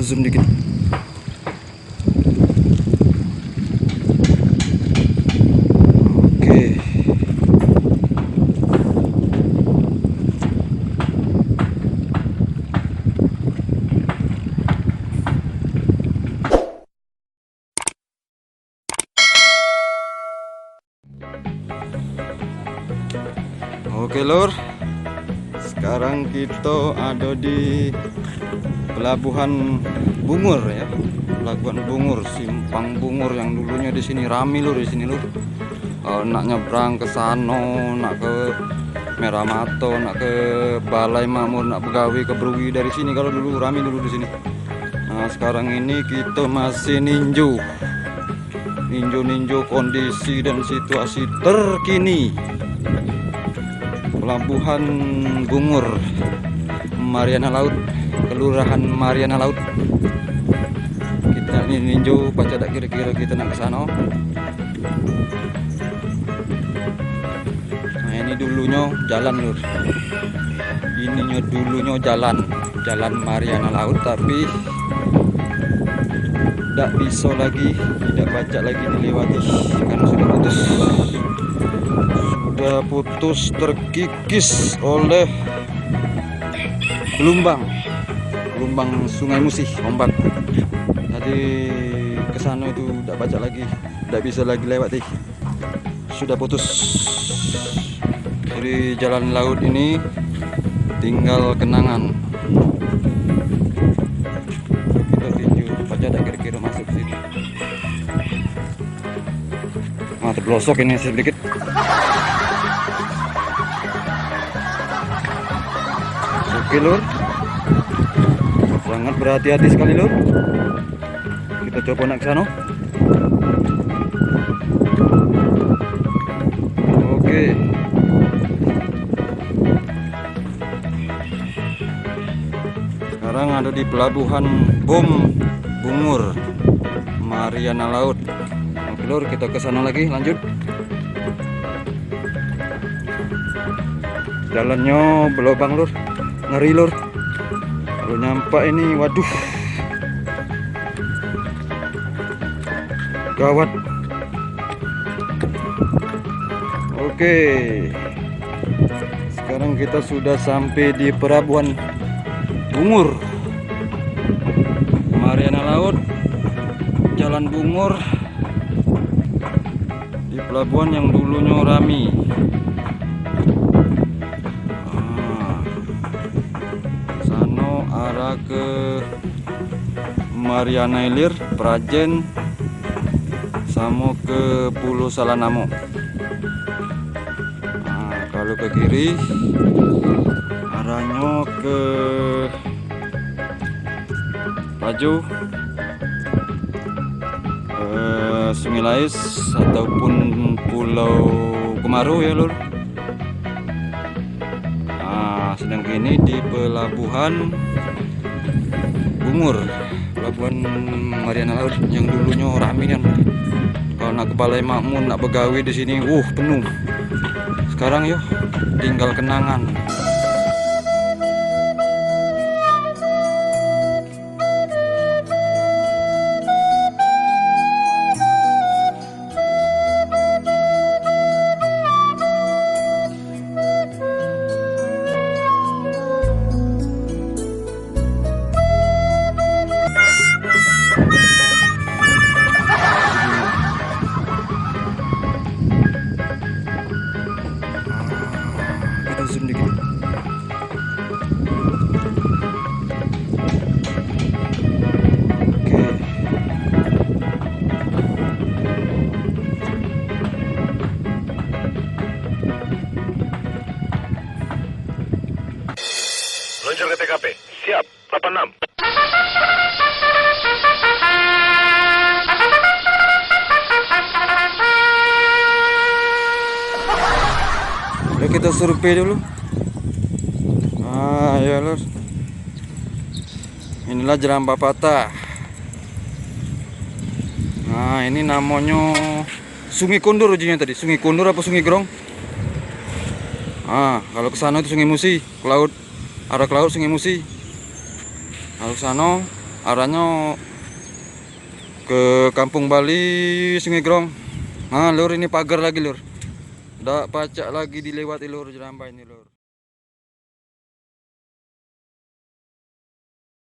Kita zoom dikit. Oke. Oke lur, sekarang kita ada di Pelabuhan Bungur ya, Pelabuhan Bungur, Simpang Bungur yang dulunya di sini rame lur, di sini lur. Nak nyebrang ke sana, nak ke Meramato, nak ke Balai Makmur, nak begawi ke Bruwi dari sini kalau dulu rame dulu di sini. Nah sekarang ini kita masih ninjau kondisi dan situasi terkini Pelabuhan Bungur, Mariana Laut, Kelurahan Mariana Laut. Kita ini ninjau baca tak kira-kira kita nak ke sana. Nah ini dulunya jalan lur. Ininya dulunya jalan Mariana Laut, tapi tidak bisa lagi, tidak baca lagi dilewati karena sudah putus terkikis oleh gelombang Sungai Musi, ombak. Tadi ke sana itu tidak baca lagi, tidak bisa lagi lewati, sudah putus. Jadi jalan laut ini tinggal kenangan. Kita tinju baca tak kira-kira masuk situ. Nah, terblosok ini sedikit. Oke lur, sangat berhati-hati sekali lur. Kita coba nak ke sana. Oke. Sekarang ada di Pelabuhan Bungur, Mariana Laut. Oke lur, kita ke sana lagi, lanjut. Jalannya berlubang lur, ngeri lur. Kalau nyampe ini, waduh, gawat. Oke, sekarang kita sudah sampai di Pelabuhan Bungur, Mariana Laut, Jalan Bungur, di pelabuhan yang dulunya rami. Sano arah ke Mariana Ilir, Prajen, sama ke Pulau Salanamo. Nah, kalau ke kiri arahnya ke Paju, Sungai Lais ataupun Pulau Kemaru ya lur. Nah, sedang ini di Pelabuhan Bungur, Pelabuhan Mariana Laut yang dulunya ramian. Kalau nak ke Balai Makmur, nak begawi di sini, penuh. Sekarang yuk, tinggal kenangan. Zoom dikit. Oke. Meluncur ke TKP. Siap, 86. Yuk kita survei dulu. Ya lur, inilah Jalan Bapata. Nah ini namanya Sungai Kondur ujungnya tadi. Sungai Kondur apa Sungai Grong? Kalau ke sana itu Sungai Musi, ke laut, arah ke laut Sungai Musi. Kalau ke sana arahnya ke Kampung Bali Sungai Grong. Nah lur, ini pagar lagi lur, udah pacak lagi dilewati lur, jambai ini lur.